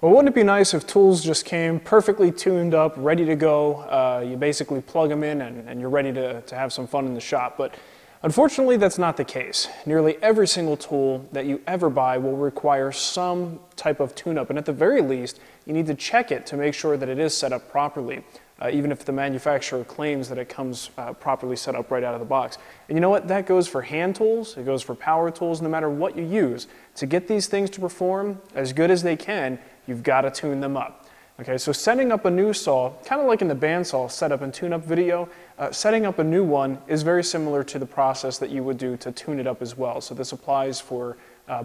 But wouldn't it be nice if tools just came perfectly tuned up, ready to go? You basically plug them in and you're ready to have some fun in the shop. But unfortunately, that's not the case. Nearly every single tool that you ever buy will require some type of tune-up, and at the very least, you need to check it to make sure that it is set up properly, even if the manufacturer claims that it comes properly set up right out of the box. And you know what? That goes for hand tools, it goes for power tools, no matter what you use. To get these things to perform as good as they can, you've got to tune them up. Okay, so setting up a new saw, kind of like in the bandsaw setup and tune-up video, setting up a new one is very similar to the process that you would do to tune it up as well. So this applies for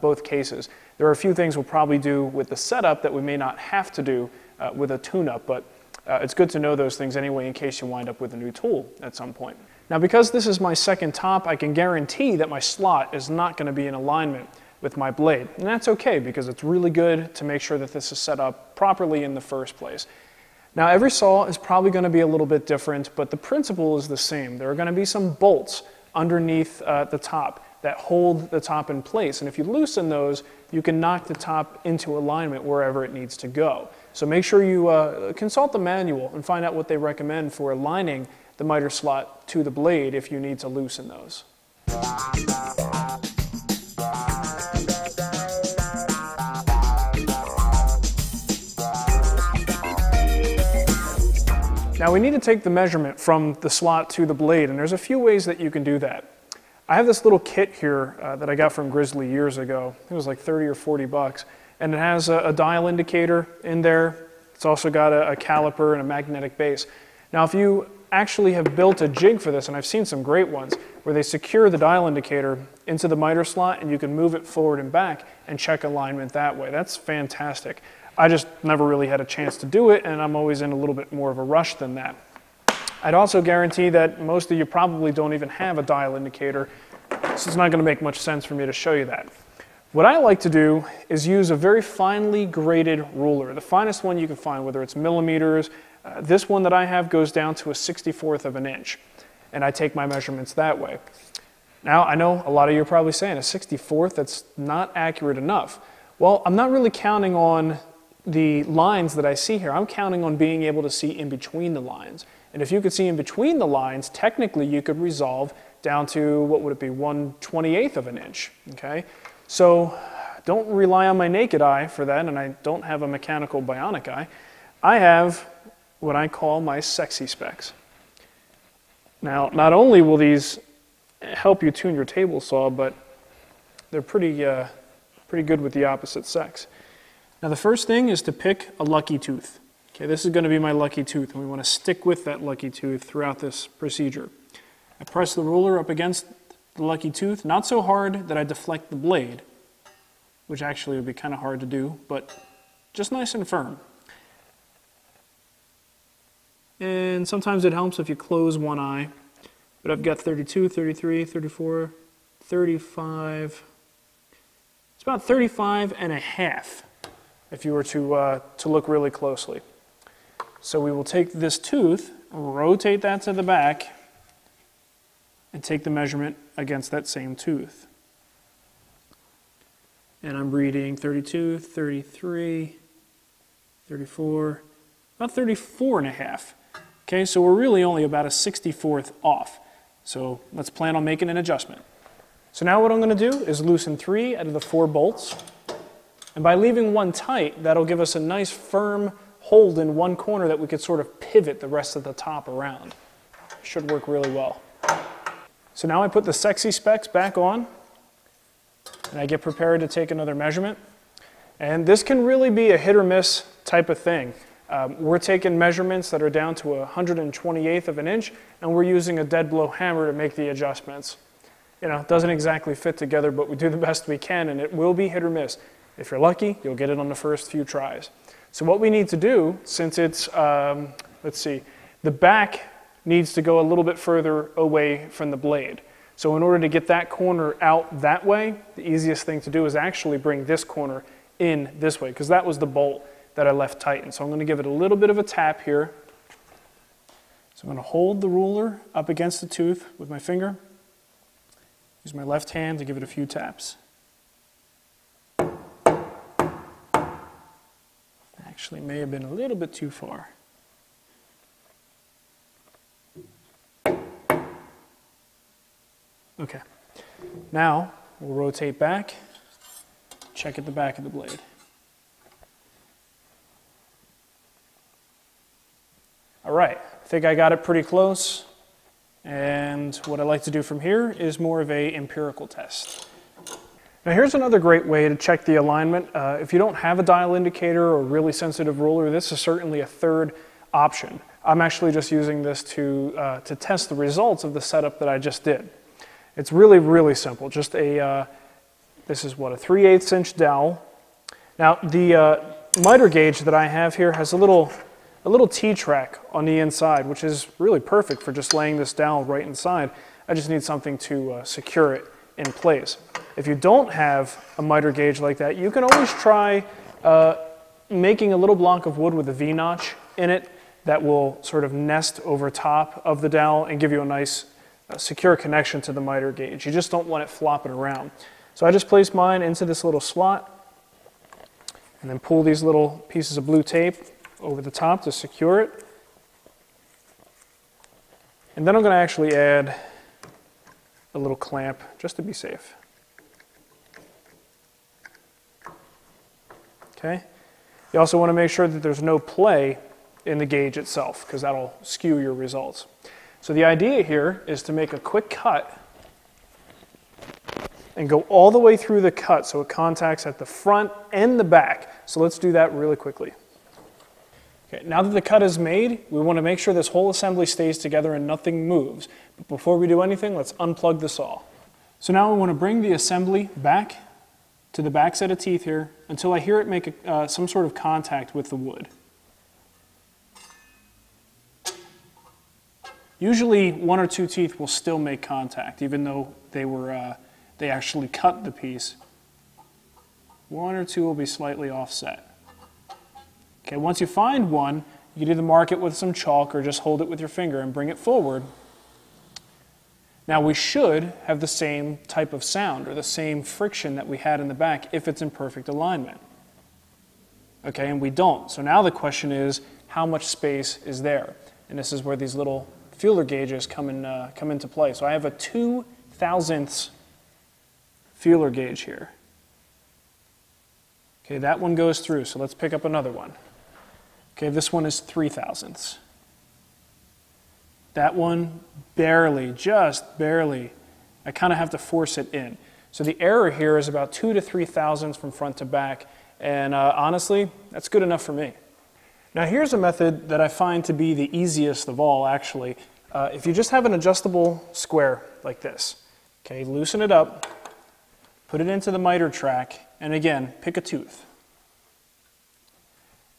both cases. There are a few things we'll probably do with the setup that we may not have to do with a tune-up, but it's good to know those things anyway in case you wind up with a new tool at some point. Now, because this is my second top, I can guarantee that my slot is not going to be in alignment with my blade. And that's okay, because it's really good to make sure that this is set up properly in the first place. Now, every saw is probably going to be a little bit different, but the principle is the same. There are going to be some bolts underneath the top that hold the top in place. And if you loosen those, you can knock the top into alignment wherever it needs to go. So make sure you consult the manual and find out what they recommend for aligning the miter slot to the blade if you need to loosen those. Now we need to take the measurement from the slot to the blade, and there's a few ways that you can do that. I have this little kit here that I got from Grizzly years ago. It was like 30 or 40 bucks, and it has a dial indicator in there. It's also got a caliper and a magnetic base. Now if you actually have built a jig for this, and I've seen some great ones, where they secure the dial indicator into the miter slot and you can move it forward and back and check alignment that way. That's fantastic. I just never really had a chance to do it, and I'm always in a little bit more of a rush than that. I'd also guarantee that most of you probably don't even have a dial indicator, so it's not going to make much sense for me to show you that. What I like to do is use a very finely graded ruler, the finest one you can find, whether it's millimeters. This one that I have goes down to a 64th of an inch, and I take my measurements that way. Now, I know a lot of you are probably saying, a 64th, that's not accurate enough. Well, I'm not really counting on the lines that I see here. I'm counting on being able to see in between the lines. And if you could see in between the lines, technically you could resolve down to, what would it be, 1/28th of an inch, okay? So don't rely on my naked eye for that, and I don't have a mechanical bionic eye. I have what I call my sexy specs. Now, not only will these help you tune your table saw, but they're pretty good with the opposite sex. Now the first thing is to pick a lucky tooth. Okay, this is going to be my lucky tooth, and we want to stick with that lucky tooth throughout this procedure. I press the ruler up against the lucky tooth, not so hard that I deflect the blade, which actually would be kind of hard to do, but just nice and firm. And sometimes it helps if you close one eye, but I've got 32, 33, 34, 35, it's about 35 and a half. If you were to look really closely. So we will take this tooth, rotate that to the back, and take the measurement against that same tooth. And I'm reading 32, 33, 34, about 34 and a half. Okay, so we're really only about a 64th off. So let's plan on making an adjustment. So now what I'm going to do is loosen 3 out of the 4 bolts. And by leaving one tight, that'll give us a nice firm hold in one corner that we could sort of pivot the rest of the top around. Should work really well. So now I put the sexy specs back on, and I get prepared to take another measurement. And this can really be a hit or miss type of thing. We're taking measurements that are down to a 128th of an inch, and we're using a dead blow hammer to make the adjustments. You know, it doesn't exactly fit together, but we do the best we can, and it will be hit or miss. If you're lucky, you'll get it on the first few tries. So what we need to do, since it's, let's see, the back needs to go a little bit further away from the blade. So in order to get that corner out that way, the easiest thing to do is actually bring this corner in this way, because that was the bolt that I left tightened. So I'm going to give it a little bit of a tap here. So I'm going to hold the ruler up against the tooth with my finger. Use my left hand to give it a few taps. Actually, may have been a little bit too far. Okay, now we'll rotate back, check at the back of the blade. All right, I think I got it pretty close, and what I like to do from here is more of an empirical test. Now here's another great way to check the alignment. If you don't have a dial indicator or really sensitive ruler, this is certainly a third option. I'm actually just using this to test the results of the setup that I just did. It's really, really simple. Just this is what, a 3/8 inch dowel. Now the miter gauge that I have here has a little T-track on the inside, which is really perfect for just laying this dowel right inside. I just need something to secure it in place. If you don't have a miter gauge like that, you can always try making a little block of wood with a V-notch in it that will sort of nest over top of the dowel and give you a nice secure connection to the miter gauge. You just don't want it flopping around. So I just place mine into this little slot and then pull these little pieces of blue tape over the top to secure it. And then I'm going to actually add a little clamp just to be safe. Okay. You also want to make sure that there's no play in the gauge itself, because that'll skew your results. So the idea here is to make a quick cut and go all the way through the cut so it contacts at the front and the back. So let's do that really quickly. Okay, now that the cut is made, we want to make sure this whole assembly stays together and nothing moves. But before we do anything, let's unplug the saw. So now we want to bring the assembly back to the back set of teeth here until I hear it make some sort of contact with the wood. Usually 1 or 2 teeth will still make contact, even though they actually cut the piece. 1 or 2 will be slightly offset. Okay, once you find one, you can either mark it with some chalk or just hold it with your finger and bring it forward. Now we should have the same type of sound or the same friction that we had in the back if it's in perfect alignment. Okay, and we don't. So now the question is, how much space is there? And this is where these little feeler gauges come into play. So I have a 2/1000 feeler gauge here. Okay, that one goes through, so let's pick up another one. Okay, this one is 3/1000. That one barely, just barely. I kind of have to force it in. So the error here is about 2 to 3/1000 from front to back, and honestly, that's good enough for me. Now here's a method that I find to be the easiest of all, actually. If you just have an adjustable square like this, okay, loosen it up, put it into the miter track, and again, pick a tooth.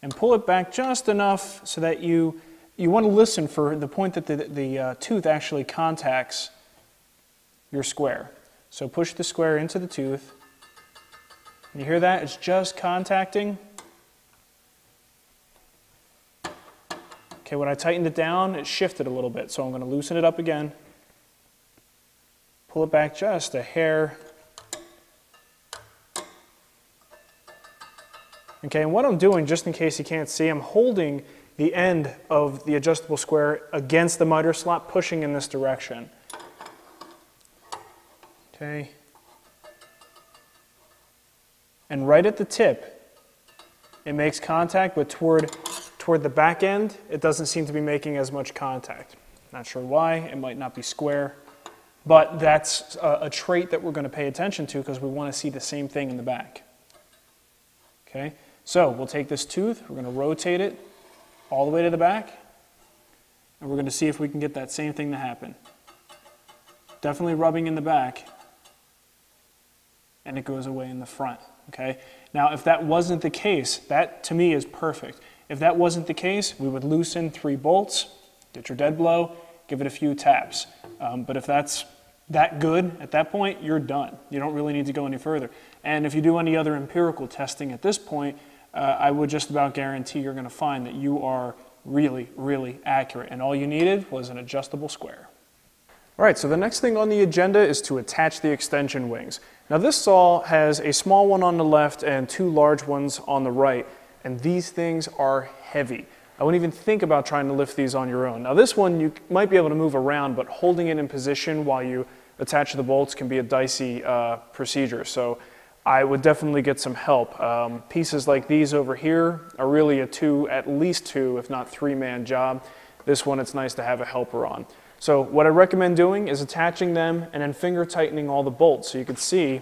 And pull it back just enough so that you want to listen for the point that the tooth actually contacts your square. So push the square into the tooth. You hear that? It's just contacting. Okay, when I tightened it down, it shifted a little bit, so I'm going to loosen it up again. Pull it back just a hair. Okay, and what I'm doing, just in case you can't see, I'm holding the end of the adjustable square against the miter slot, pushing in this direction. Okay. And right at the tip, it makes contact, but toward the back end, it doesn't seem to be making as much contact. Not sure why, it might not be square, but that's a trait that we're going to pay attention to because we want to see the same thing in the back. Okay, so we'll take this tooth, we're going to rotate it all the way to the back, and we're going to see if we can get that same thing to happen. Definitely rubbing in the back, and it goes away in the front. Okay, now if that wasn't the case, that to me is perfect. If that wasn't the case, we would loosen 3 bolts, get your dead blow, give it a few taps. But if that's that good at that point, you're done. You don't really need to go any further. And if you do any other empirical testing at this point, I would just about guarantee you're going to find that you are really, really accurate. And all you needed was an adjustable square. All right, so the next thing on the agenda is to attach the extension wings. Now this saw has a small one on the left and 2 large ones on the right. and these things are heavy. I wouldn't even think about trying to lift these on your own. Now this one you might be able to move around, but holding it in position while you attach the bolts can be a dicey procedure. So I would definitely get some help. Pieces like these over here are really at least two, if not three-man job. This one, it's nice to have a helper on. So what I recommend doing is attaching them and then finger tightening all the bolts. So you can see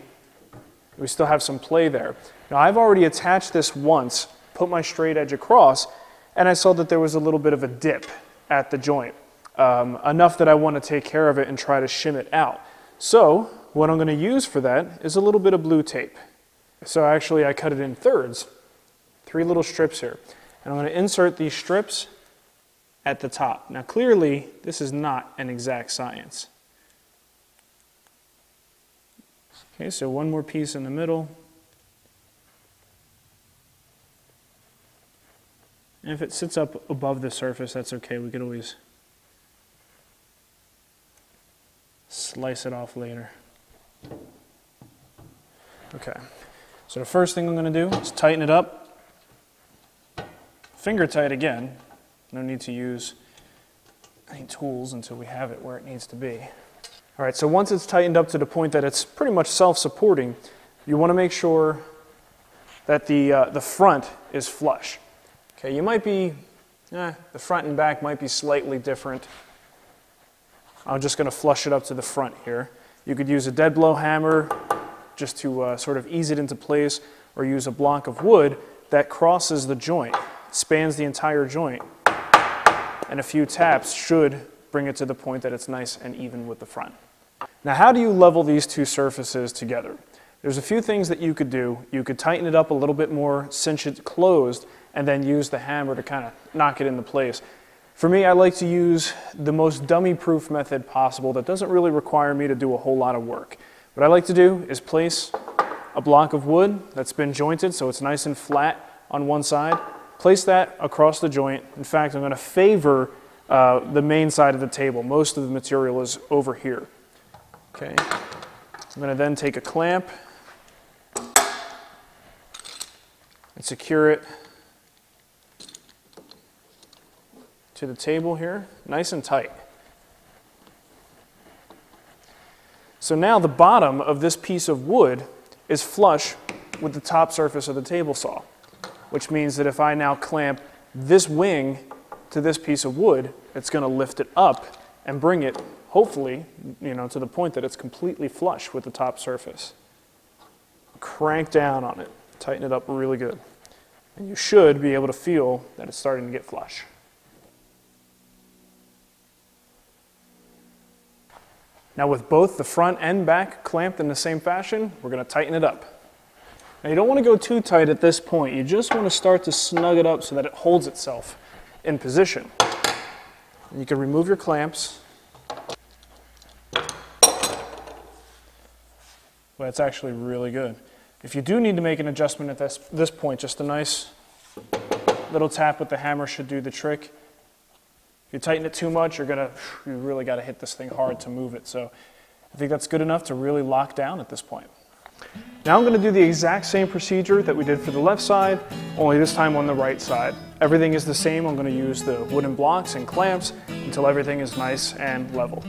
we still have some play there. Now I've already attached this once, put my straight edge across, and I saw that there was a little bit of a dip at the joint. Enough that I want to take care of it and try to shim it out. So what I'm going to use for that is a little bit of blue tape. So actually I cut it in thirds, 3 little strips here. And I'm going to insert these strips at the top. Now clearly this is not an exact science. Okay, so one more piece in the middle. And if it sits up above the surface, that's okay. We could always slice it off later. Okay, so the first thing I'm going to do is tighten it up. Finger tight again. No need to use any tools until we have it where it needs to be. All right, so once it's tightened up to the point that it's pretty much self-supporting, you want to make sure that the front is flush. Okay, you might be, the front and back might be slightly different. I'm just going to flush it up to the front here. You could use a dead blow hammer just to sort of ease it into place, or use a block of wood that crosses the joint, spans the entire joint, and a few taps should bring it to the point that it's nice and even with the front. Now how do you level these two surfaces together? There's a few things that you could do. You could tighten it up a little bit more, cinch it closed, and then use the hammer to kind of knock it into place. For me, I like to use the most dummy-proof method possible that doesn't really require me to do a whole lot of work. What I like to do is place a block of wood that's been jointed so it's nice and flat on one side, place that across the joint. In fact, I'm going to favor the main side of the table. Most of the material is over here. Okay. I'm going to then take a clamp and secure it to the table here, nice and tight. So now the bottom of this piece of wood is flush with the top surface of the table saw, which means that if I now clamp this wing to this piece of wood, it's going to lift it up and bring it, hopefully, to the point that it's completely flush with the top surface. Crank down on it, tighten it up really good. And you should be able to feel that it's starting to get flush. Now with both the front and back clamped in the same fashion, we're going to tighten it up. Now you don't want to go too tight at this point. You just want to start to snug it up so that it holds itself in position. And you can remove your clamps. Well, it's actually really good. If you do need to make an adjustment at this point, just a nice little tap with the hammer should do the trick. If you tighten it too much, you really got to hit this thing hard to move it. So I think that's good enough to really lock down at this point. Now I'm going to do the exact same procedure that we did for the left side, only this time on the right side. Everything is the same. I'm going to use the wooden blocks and clamps until everything is nice and level.